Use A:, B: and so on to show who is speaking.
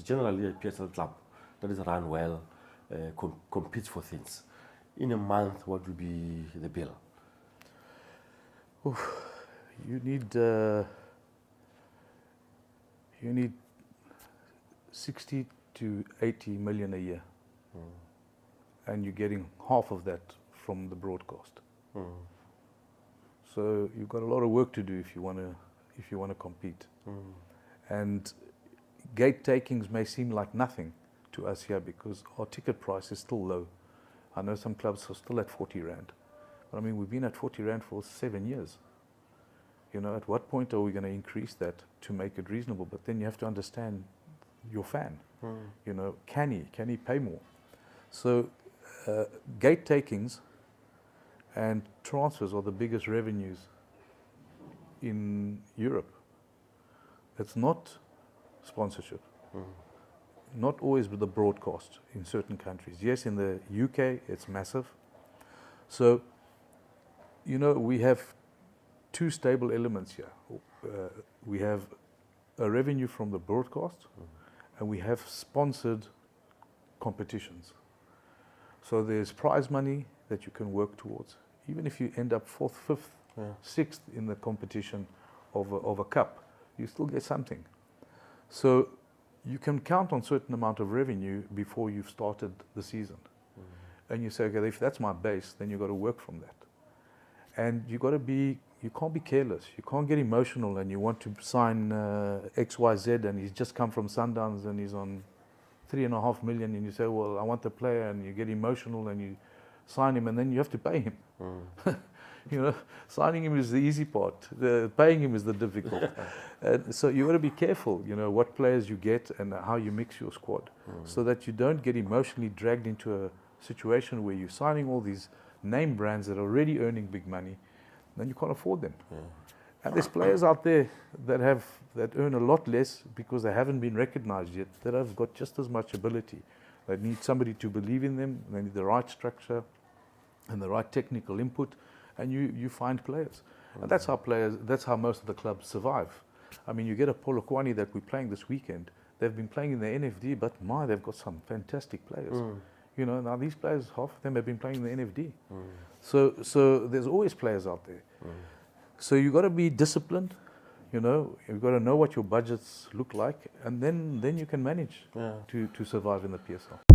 A: generally a PSL club that is run well, competes for things. In a month, what will be the bill?
B: You need 60 to 80 million a year, and you're getting half of that from the broadcast. So you've got a lot of work to do if you want to compete. And gate takings may seem like nothing to us here because our ticket price is still low. I know some clubs are still at 40 Rand. But I mean, we've been at 40 Rand for 7 years. You know, at what point are we going to increase that to make it reasonable? But then you have to understand your fan. You know, can he pay more? So gate takings and transfers are the biggest revenues in Europe. It's not sponsorship. Not always with the broadcast in certain countries. Yes, in the UK it's massive. So, you know, we have two stable elements here. We have a revenue from the broadcast, and we have sponsored competitions. So there's prize money that you can work towards. Even if you end up 4th, 5th, 6th in the competition of a cup, you still get something. So you can count on a certain amount of revenue before you've started the season. And you say, okay, if that's my base, then you've got to work from that. And you can't be careless. You can't get emotional and you want to sign XYZ and he's just come from Sundowns and he's on 3.5 million and you say, well, I want the player, and you get emotional and you sign him and then you have to pay him. You know, signing him is the easy part. Paying him is the difficult. So you got to be careful, you know, what players you get and how you mix your squad, so that you don't get emotionally dragged into a situation where you're signing all these name brands that are already earning big money, then you can't afford them. And there's players out there that earn a lot less because they haven't been recognized yet, that have got just as much ability. They need somebody to believe in them. They need the right structure and the right technical input, and you find players. And that's how most of the clubs survive. I mean, you get a Polokwane that we're playing this weekend. They've been playing in the NFD, but they've got some fantastic players. You know, now these players, half of them have been playing in the NFD. So there's always players out there. So you've got to be disciplined, you know, you've got to know what your budgets look like, and then you can manage to survive in the PSL.